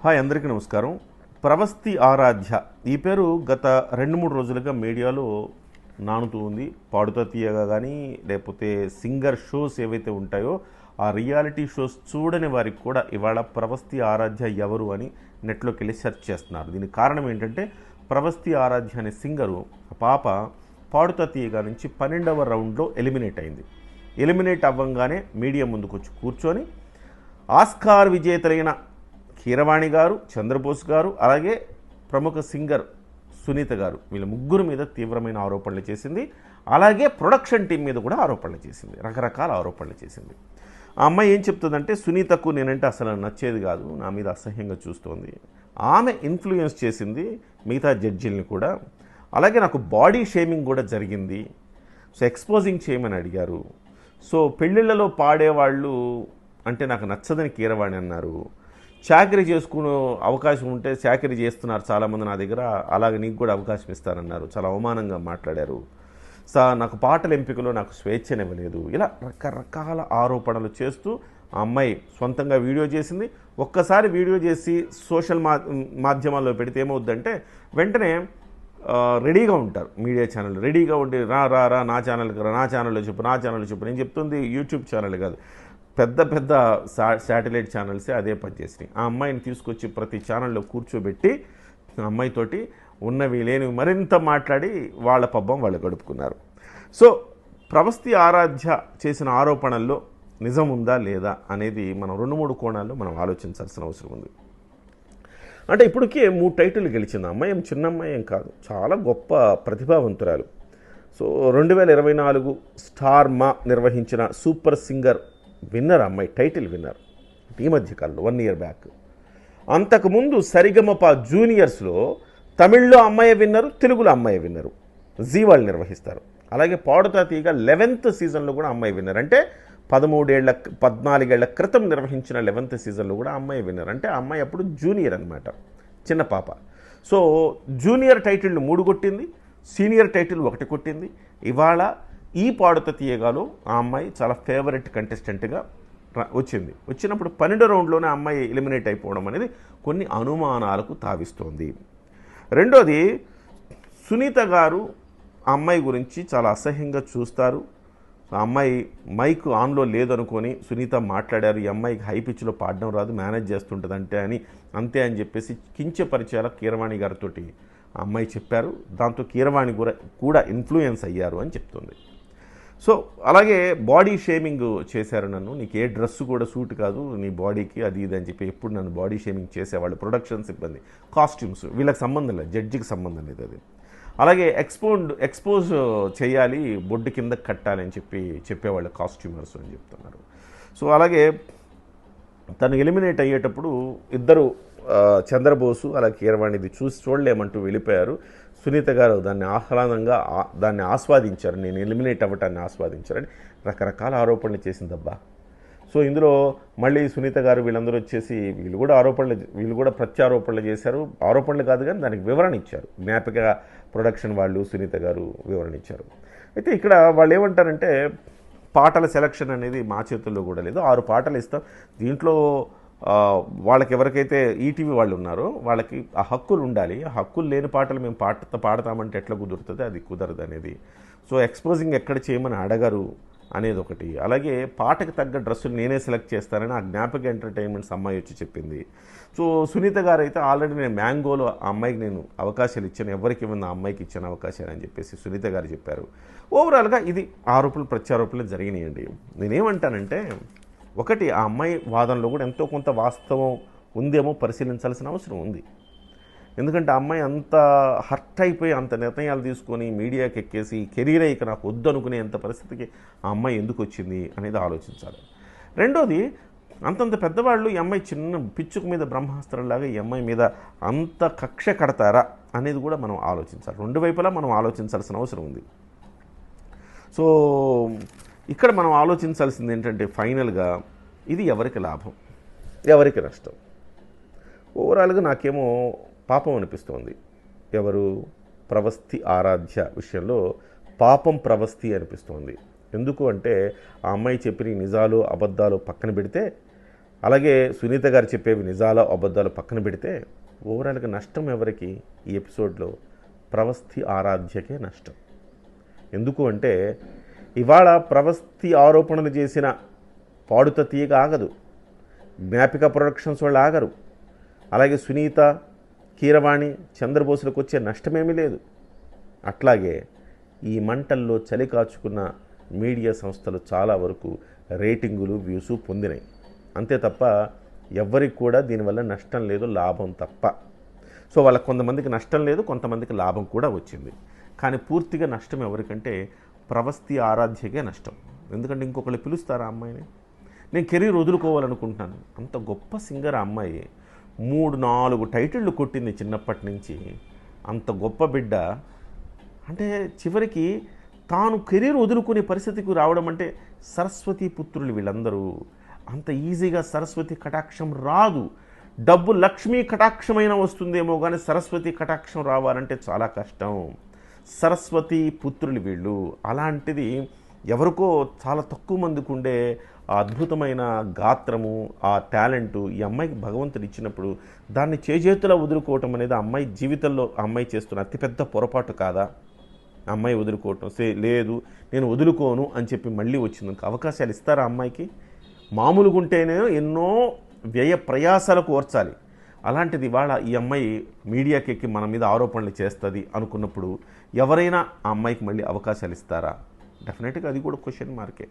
Hi, అందరికీ నమస్కారం. ప్రవస్తి ఆరాధ్య ఈ పేరు గత 2-3 రోజులుగా మీడియాలో నానుతూ ఉంది. పాడుతా తీయగా కానీ లేకపోతే సింగర్ షోస్ ఏవైతే ఉంటాయో ఆ రియాలిటీ షోస్ చూడని వారికి కూడా ఇవాళ ప్రవస్తి ఆరాధ్య ఎవరు అని నెట్లోకి వెళ్ళి సెర్చ్ చేస్తున్నారు. దీనికి కారణం ఏంటంటే ప్రవస్తి ఆరాధ్య అనే సింగరు పాప పాడుతా తీయగా నుంచి 12వ రౌండ్లో ఎలిమినేట్ అయింది. ఎలిమినేట్ అవ్వంగానే మీడియా ముందుకు వచ్చి కూర్చొని ఆస్కార్ విజేతలైన కీరవాణి గారు, చంద్రబోస్ గారు, అలాగే ప్రముఖ సింగర్ సునీత గారు, వీళ్ళ ముగ్గురు మీద తీవ్రమైన ఆరోపణలు చేసింది. అలాగే ప్రొడక్షన్ టీం మీద కూడా ఆరోపణలు చేసింది, రకరకాల ఆరోపణలు చేసింది. ఆ అమ్మాయి ఏం చెప్తుందంటే, సునీతకు నేనంటే అసలు నచ్చేది కాదు, నా మీద అసహ్యంగా చూస్తోంది, ఆమె ఇన్ఫ్లుయెన్స్ చేసింది మిగతా జడ్జిల్ని కూడా, అలాగే నాకు బాడీ షేమింగ్ కూడా జరిగింది, సో ఎక్స్పోజింగ్ చేయమని అడిగారు, సో పెళ్ళిళ్ళలో పాడేవాళ్ళు అంటే నాకు నచ్చదని కీరవాణి అన్నారు, చాకరీ చేసుకునే అవకాశం ఉంటే చాకరీ చేస్తున్నారు చాలామంది నా దగ్గర, అలాగే నీకు కూడా అవకాశం ఇస్తారన్నారు, చాలా అవమానంగా మాట్లాడారు, నాకు పాటల ఎంపికలో నాకు స్వేచ్ఛనివ్వలేదు, ఇలా రకరకాల ఆరోపణలు చేస్తూ ఆ అమ్మాయి సొంతంగా వీడియో చేసింది. ఒక్కసారి వీడియో చేసి సోషల్ మాధ్యమాల్లో పెడితే ఏమవుద్దంటే వెంటనే రెడీగా ఉంటారు మీడియా ఛానల్, రెడీగా ఉండి రా రా రా నా ఛానల్కి రా, నా ఛానల్లో చెప్పు, నా ఛానల్లో చెప్పు. నేను చెప్తుంది యూట్యూబ్ ఛానల్ కాదు, పెద్ద పెద్ద శాటిలైట్ ఛానల్సే అదే పనిచేసినాయి. ఆ అమ్మాయిని తీసుకొచ్చి ప్రతి ఛానల్లో కూర్చోబెట్టి ఆ అమ్మాయితోటి ఉన్నవి లేనివి మరింత మాట్లాడి వాళ్ళ పబ్బం వాళ్ళు గడుపుకున్నారు. సో ప్రవస్తి ఆరాధ్య చేసిన ఆరోపణల్లో నిజం ఉందా లేదా అనేది మనం 2-3 కోణాల్లో మనం ఆలోచించాల్సిన అవసరం ఉంది. అంటే ఇప్పటికే 3 టైటిల్ గెలిచింది అమ్మాయి, ఏం చిన్న అమ్మాయి ఏం కాదు, చాలా గొప్ప ప్రతిభావంతురాలు. సో 2024 స్టార్ మా నిర్వహించిన సూపర్ సింగర్ విన్నర్ అమ్మాయి, టైటిల్ విన్నర్ ఈ మధ్యకాలంలో 1 year బ్యాక్. అంతకుముందు సరిగమప జూనియర్స్లో తమిళ్లో అమ్మాయి విన్నరు, తెలుగులో అమ్మాయి విన్నరు, జీ వాళ్ళు నిర్వహిస్తారు. అలాగే పాడుతా తీగ 11th సీజన్లో కూడా అమ్మాయి విన్నర్, అంటే 14 ఏళ్ల క్రితం నిర్వహించిన 11th సీజన్లో కూడా అమ్మాయి విన్నర్, అంటే ఆ అమ్మాయి అప్పుడు జూనియర్ అనమాట, చిన్న పాప. సో జూనియర్ టైటిల్ను 3 కొట్టింది, సీనియర్ టైటిల్ 1 కొట్టింది. ఇవాళ ఈ పాడుతా తీయగాలో ఆ అమ్మాయి చాలా ఫేవరెట్ కంటెస్టెంట్గా వచ్చినప్పుడు 12వ రౌండ్లోనే అమ్మాయి ఎలిమినేట్ అయిపోవడం అనేది కొన్ని అనుమానాలకు తావిస్తోంది. రెండోది, సునీత గారు ఆ అమ్మాయి గురించి చాలా అసహ్యంగా చూస్తారు. ఆ అమ్మాయి మైక్ ఆన్లో లేదనుకొని సునీత మాట్లాడారు, ఈ అమ్మాయికి హై పిచ్లో పాడడం రాదు, మేనేజ్ చేస్తుంటుంది అంతే అని చెప్పేసి కించపరిచేలా కీరవాణి గారితో ఆ అమ్మాయి చెప్పారు. దాంతో కీరవాణి కూడా ఇన్ఫ్లుయెన్స్ అయ్యారు అని చెప్తుంది. సో అలాగే బాడీ షేమింగ్ చేశారు నన్ను, నీకు ఏ డ్రెస్సు కూడా సూట్ కాదు నీ బాడీకి, అది ఇది అని చెప్పి ఎప్పుడు నన్ను బాడీ షేమింగ్ చేసేవాళ్ళు ప్రొడక్షన్ సిబ్బంది, కాస్ట్యూమ్స్ వీళ్ళకి సంబంధం లేదు, జడ్జికి సంబంధం లేదు అది. అలాగే ఎక్స్పోజ్ చేయాలి, బొడ్డు కింద కట్టాలి అని చెప్పేవాళ్ళు కాస్ట్యూమర్స్ అని చెప్తున్నారు. సో అలాగే తను ఎలిమినేట్ అయ్యేటప్పుడు ఇద్దరు చంద్రబోసు అలాగే కీరవాణిది చూడలేమంటూ వెళ్ళిపోయారు. సునీత గారు దాన్ని ఆహ్లాదంగా దాన్ని ఆస్వాదించారు, నేను ఎలిమినేట్ అవ్వటాన్ని ఆస్వాదించారని రకరకాల ఆరోపణలు చేసిందబ్బా. సో ఇందులో మళ్ళీ సునీత గారు వీళ్ళందరూ వచ్చేసి వీళ్ళు కూడా ప్రత్యారోపణలు చేశారు. ఆరోపణలు కాదు కానీ దానికి వివరణ ఇచ్చారు, జ్ఞాపిక ప్రొడక్షన్ వాళ్ళు సునీత గారు వివరణ ఇచ్చారు. అయితే ఇక్కడ వాళ్ళు ఏమంటారంటే, పాటల సెలక్షన్ అనేది మా చేతుల్లో కూడా లేదు, 6 పాటలు ఇస్తాం, దీంట్లో వాళ్ళకి ఎవరికైతే ఈటీవీ వాళ్ళు ఉన్నారో వాళ్ళకి ఆ హక్కులు ఉండాలి, ఆ హక్కులు లేని పాటలు మేము పాడతామంటే ఎట్లా కుదురుతుంది, అది కుదరదు అనేది. సో ఎక్స్పోజింగ్ ఎక్కడ చేయమని అడగరు అనేది ఒకటి. అలాగే పాటకు తగ్గ డ్రెస్సులు నేనే సెలెక్ట్ చేస్తానని ఆ జ్ఞాపక ఎంటర్టైన్మెంట్స్ అమ్మాయి వచ్చి చెప్పింది. సో సునీత గారు అయితే ఆల్రెడీ నేను మ్యాంగోలో ఆ అమ్మాయికి నేను అవకాశాలు ఇచ్చాను, ఎవరికి ఇవ్వను ఆ అమ్మాయికి ఇచ్చాను అవకాశాలు అని చెప్పేసి సునీత గారు చెప్పారు. ఓవరాల్గా ఇది ఆరోపణలు ప్రత్యారోపణలు జరిగినాయండి. నేనేమంటానంటే, ఒకటి ఆ అమ్మాయి వాదనలో కూడా ఎంతో కొంత వాస్తవం ఉందేమో పరిశీలించాల్సిన అవసరం ఉంది. ఎందుకంటే ఆ అమ్మాయి అంత హర్ట్ అయిపోయి అంత నిర్ణయాలు తీసుకొని మీడియాకి ఎక్కేసి కెరీర్ ఇక నాకు వద్దు అనుకునేంత పరిస్థితికి ఆ అమ్మాయి ఎందుకు వచ్చింది అనేది ఆలోచించాలి. రెండోది, అంతంత పెద్దవాళ్ళు ఈ అమ్మాయి చిన్న పిచ్చుకు మీద బ్రహ్మాస్త్రంలాగా ఈ అమ్మాయి మీద అంత కక్ష కడతారా అనేది కూడా మనం ఆలోచించాలి. 2 వైపులా మనం ఆలోచించాల్సిన అవసరం ఉంది. సో ఇక్కడ మనం ఆలోచించాల్సింది ఏంటంటే, ఫైనల్గా ఇది ఎవరికి లాభం, ఎవరికి నష్టం? ఓవరాల్గా నాకేమో పాపం అనిపిస్తోంది. ఎవరు? ప్రవస్తి ఆరాధ్య విషయంలో పాపం ప్రవస్తి అనిపిస్తోంది. ఎందుకు అంటే, ఆ అమ్మాయి చెప్పిన నిజాలు అబద్ధాలు పక్కన పెడితే అలాగే సునీత గారు చెప్పేవి నిజాలు అబద్ధాలు పక్కన పెడితే ఓవరాల్గా నష్టం ఎవరికి ఈ ఎపిసోడ్లో? ప్రవస్థి ఆరాధ్యకే నష్టం. ఎందుకు అంటే ఇవాళ ప్రవస్థి ఆరోపణలు చేసిన పాడుత తీయగా ఆగదు, జ్ఞాపిక ప్రొడక్షన్స్ వాళ్ళు ఆగరు, అలాగే సునీత, కీరవాణి, చంద్రబోసులకు వచ్చే నష్టమేమీ లేదు. అట్లాగే ఈ మంటల్లో చలి కాచుకున్న మీడియా సంస్థలు చాలా వరకు రేటింగులు, వ్యూసు పొందినాయి. అంతే తప్ప ఎవ్వరికి కూడా దీనివల్ల నష్టం లేదు, లాభం తప్ప. సో వాళ్ళకి కొంతమందికి నష్టం లేదు, కొంతమందికి లాభం కూడా వచ్చింది. కానీ పూర్తిగా నష్టం ఎవరికంటే ప్రవస్థి ఆరాధ్యకే నష్టం. ఎందుకంటే ఇంకొకళ్ళు పిలుస్తారా అమ్మాయిని? నేను కెరీర్ వదులుకోవాలనుకుంటున్నాను. అంత గొప్ప సింగర్ ఆ అమ్మాయి, 3-4 టైటిళ్ళు కొట్టింది చిన్నప్పటి నుంచి. అంత గొప్ప బిడ్డ అంటే చివరికి తాను కెరీర్ వదులుకునే పరిస్థితికి రావడం అంటే సరస్వతి పుత్రులు వీళ్ళందరూ. అంత ఈజీగా సరస్వతి కటాక్షం రాదు. డబ్బు లక్ష్మీ కటాక్షమైన వస్తుందేమో కానీ సరస్వతి కటాక్షం రావాలంటే చాలా కష్టం. సరస్వతి పుత్రులు వీళ్ళు. అలాంటిది ఎవరికో చాలా తక్కువ మందికి ఉండే ఆ అద్భుతమైన గాత్రము, ఆ టాలెంటు ఈ అమ్మాయికి భగవంతుడు ఇచ్చినప్పుడు దాన్ని చేజేతులా వదులుకోవటం అనేది ఆ అమ్మాయి జీవితంలో ఆ అమ్మాయి చేస్తున్న అతిపెద్ద పొరపాటు కాదా? ఆ అమ్మాయి వదులుకోవటం లేదు నేను వదులుకోను అని చెప్పి మళ్ళీ వచ్చింది. అవకాశాలు ఇస్తారా అమ్మాయికి? మామూలుగా ఉంటేనే ఎన్నో వ్యయ ప్రయాసాలకు ఓర్చాలి. అలాంటిది ఇవాళ ఈ అమ్మాయి మీడియాకి ఎక్కి మన మీద ఆరోపణలు చేస్తుంది అనుకున్నప్పుడు ఎవరైనా ఆ అమ్మాయికి మళ్ళీ అవకాశాలు ఇస్తారా? డెఫినెట్గా అది కూడా క్వశ్చన్ మార్కే.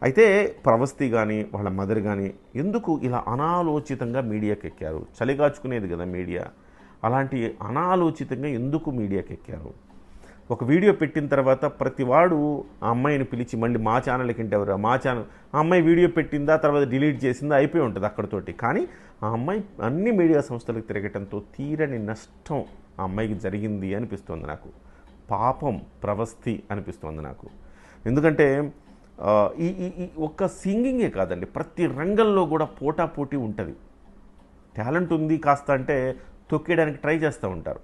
అయితే ప్రవస్థి కానీ వాళ్ళ మదర్ కానీ ఎందుకు ఇలా అనాలోచితంగా మీడియాకి ఎక్కారు? చలిగాచుకునేది కదా మీడియా. అలాంటి అనాలోచితంగా ఎందుకు మీడియాకి ఎక్కారు? ఒక వీడియో పెట్టిన తర్వాత ప్రతివాడు ఆ అమ్మాయిని పిలిచి మళ్ళీ మా ఛానల్కి ఎవరు మా ఛానల్, ఆ అమ్మాయి వీడియో పెట్టిందా తర్వాత డిలీట్ చేసిందా అయిపోయి ఉంటుంది అక్కడితోటి. కానీ ఆ అమ్మాయి అన్ని మీడియా సంస్థలకు తిరగటంతో తీరని నష్టం ఆ అమ్మాయికి జరిగింది అనిపిస్తుంది నాకు. పాపం ప్రవస్థి అనిపిస్తుంది నాకు. ఎందుకంటే ఈ ఈ ఒక్క సింగింగే కాదండి, ప్రతి రంగంలో కూడా పోటాపోటీ ఉంటుంది. టాలెంట్ ఉంది కాస్త అంటే తొక్కేయడానికి ట్రై చేస్తూ ఉంటారు.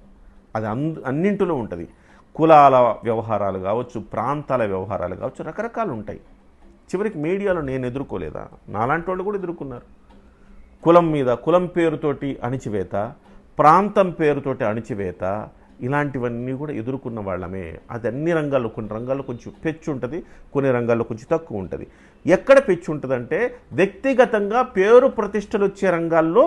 అది అన్నింటిలో ఉంటుంది. కులాల వ్యవహారాలు కావచ్చు, ప్రాంతాల వ్యవహారాలు కావచ్చు, రకరకాలు ఉంటాయి. చివరికి మీడియాలో నేను ఎదుర్కోలేదా? నాలాంటి వాళ్ళు కూడా ఎదుర్కొన్నారు. కులం మీద, కులం పేరుతోటి అణిచివేత, ప్రాంతం పేరుతోటి అణిచివేత, ఇలాంటివన్నీ కూడా ఎదుర్కొన్న వాళ్ళమే. అది అన్ని రంగాల్లో, కొన్ని రంగాల్లో కొంచెం పెచ్చు ఉంటుంది, కొన్ని రంగాల్లో కొంచెం తక్కువ ఉంటుంది. ఎక్కడ పెచ్చు ఉంటుందంటే వ్యక్తిగతంగా పేరు ప్రతిష్టలు వచ్చే రంగాల్లో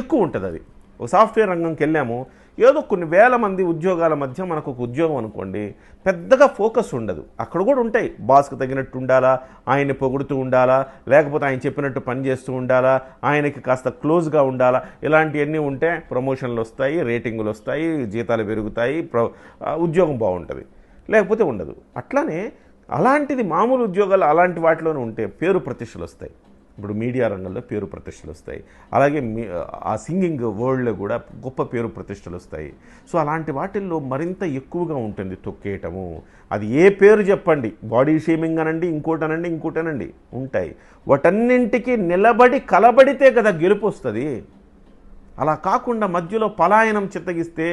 ఎక్కువ ఉంటుంది. అది ఒక సాఫ్ట్వేర్ రంగంకి వెళ్ళాము, ఏదో కొన్ని వేల మంది ఉద్యోగాల మధ్య మనకు ఒక ఉద్యోగం అనుకోండి, పెద్దగా ఫోకస్ ఉండదు. అక్కడ కూడా ఉంటాయి, బాస్కి తగినట్టు ఉండాలా, ఆయన్ని పొగుడుతూ ఉండాలా, లేకపోతే ఆయన చెప్పినట్టు పని చేస్తూ ఉండాలా, ఆయనకి కాస్త క్లోజ్గా ఉండాలా, ఇలాంటివన్నీ ఉంటే ప్రమోషన్లు వస్తాయి, రేటింగులు వస్తాయి, జీతాలు పెరుగుతాయి, ఉద్యోగం బాగుంటుంది. లేకపోతే ఉండదు. అట్లానే అలాంటిది మామూలు ఉద్యోగాలు అలాంటి వాటిలోనే ఉంటే పేరు ప్రతిష్టలు వస్తాయి. ఇప్పుడు మీడియా రంగంలో పేరు ప్రతిష్టలు వస్తాయి, అలాగే ఆ సింగింగ్ వరల్డ్లో కూడా గొప్ప పేరు ప్రతిష్టలు వస్తాయి. సో అలాంటి వాటిల్లో మరింత ఎక్కువగా ఉంటుంది తొక్కేయటము. అది ఏ పేరు చెప్పండి, బాడీ షేమింగ్ అనండి, ఇంకోటనండి ఉంటాయి. వాటన్నింటికి నిలబడి కలబడితే కదా గెలుపు వస్తుంది. అలా కాకుండా మధ్యలో పలాయనం చిత్తగిస్తే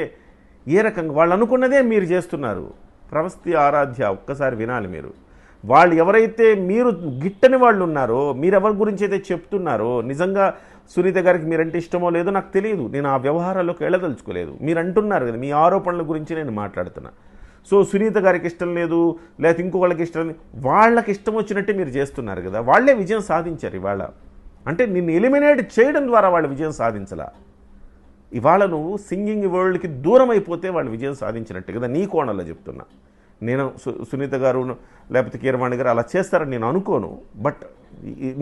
ఏ రకంగా వాళ్ళు అనుకున్నదే మీరు చేస్తున్నారు. ప్రవస్థి ఆరాధ్య ఒక్కసారి వినాలి మీరు. వాళ్ళు ఎవరైతే మీరు గిట్టని వాళ్ళు ఉన్నారో, మీరు ఎవరి గురించి అయితే చెప్తున్నారో, నిజంగా సునీత గారికి మీరంటే ఇష్టమో లేదో నాకు తెలియదు, నేను ఆ వ్యవహారాల్లోకి వెళ్ళదలుచుకోలేదు. మీరు అంటున్నారు కదా, మీ ఆరోపణల గురించి నేను మాట్లాడుతున్నా. సో సునీత గారికి ఇష్టం లేదు, లేకపోతే ఇంకొకళ్ళకి ఇష్టం, వాళ్ళకి ఇష్టం వచ్చినట్టే మీరు చేస్తున్నారు కదా. వాళ్ళే విజయం సాధించారు ఇవాళ. అంటే నిన్ను ఎలిమినేట్ చేయడం ద్వారా వాళ్ళు విజయం సాధించలా. ఇవాళ నువ్వు సింగింగ్ వరల్డ్కి దూరం అయిపోతే వాళ్ళు విజయం సాధించినట్టు కదా, నీ కోణంలో చెప్తున్నా. నేను సునీత గారు లేకపోతే కీరవాణి గారు అలా చేస్తారని నేను అనుకోను, బట్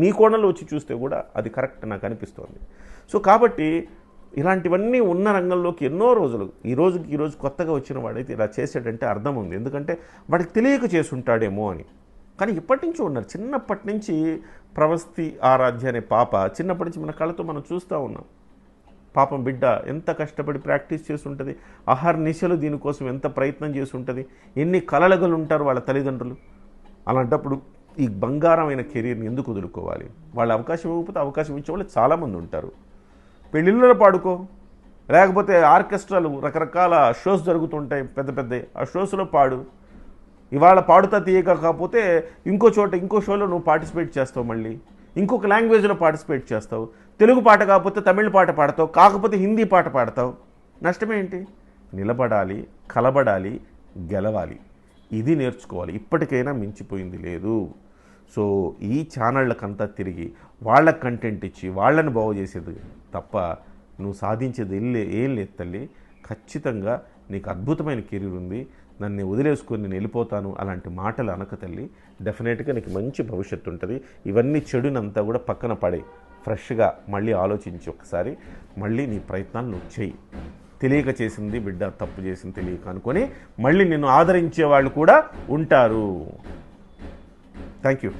నీ కోణంలో వచ్చి చూస్తే కూడా అది కరెక్ట్ నాకు అనిపిస్తోంది. సో కాబట్టి ఇలాంటివన్నీ ఉన్న రంగంలోకి ఎన్నో రోజులు, ఈ రోజు కొత్తగా వచ్చిన వాడైతే ఇలా చేసాడంటే అర్థం ఉంది. ఎందుకంటే వాడికి తెలియక చేసుంటాడేమో అని. కానీ ఇప్పటి నుంచి ఉన్నారు, చిన్నప్పటి నుంచి ప్రవస్థి ఆరాధ్య అనే పాప చిన్నప్పటి నుంచి మన కళ్ళతో మనం చూస్తూ ఉన్నాం. పాపం బిడ్డ ఎంత కష్టపడి ప్రాక్టీస్ చేసి ఉంటుంది, అహర్నిశలు దీనికోసం ఎంత ప్రయత్నం చేసి ఉంటుంది, ఎన్ని కలలుగలు ఉంటారు వాళ్ళ తల్లిదండ్రులు. అలాంటప్పుడు ఈ బంగారమైన కెరీర్ని ఎందుకు వదులుకోవాలి? వాళ్ళ అవకాశం ఇవ్వకపోతే అవకాశం ఇచ్చేవాళ్ళు చాలామంది ఉంటారు. పెళ్ళిళ్ళలో పాడుకో, లేకపోతే ఆర్కెస్ట్రాలు రకరకాల షోస్ జరుగుతుంటాయి పెద్ద పెద్ద, ఆ షోస్లో పాడు. ఇవాళ పాడుతా తీయక కాకపోతే ఇంకో షోలో నువ్వు పార్టిసిపేట్ చేస్తావు. మళ్ళీ ఇంకొక లాంగ్వేజ్లో పార్టిసిపేట్ చేస్తావు. తెలుగు పాట కాకపోతే తమిళ పాట పాడతావు, కాకపోతే హిందీ పాట పాడతావు. నష్టమేంటి? నిలబడాలి, కలబడాలి, గెలవాలి. ఇది నేర్చుకోవాలి. ఇప్పటికైనా మించిపోయింది లేదు. సో ఈ ఛానళ్ళకంతా తిరిగి వాళ్ళ కంటెంట్ ఇచ్చి వాళ్ళని బాగు చేసేది తప్ప నువ్వు సాధించేది ఏం లేదు తల్లి. ఖచ్చితంగా నీకు అద్భుతమైన కెరీర్ ఉంది. నన్ను వదిలేసుకొని నేను వెళ్ళిపోతాను అలాంటి మాటలు అనక తల్లి. డెఫినెట్గా నీకు మంచి భవిష్యత్తు ఉంటుంది. ఇవన్నీ చెడునంతా కూడా పక్కన పడే ఫ్రెష్గా మళ్ళీ ఆలోచించి ఒకసారి మళ్ళీ నీ ప్రయత్నాలు నువ్వు చెయ్యి. తెలియక చేసింది బిడ్డ, తప్పు చేసింది తెలియక అనుకొని మళ్ళీ నిన్ను ఆదరించే వాళ్ళు కూడా ఉంటారు. Thank you.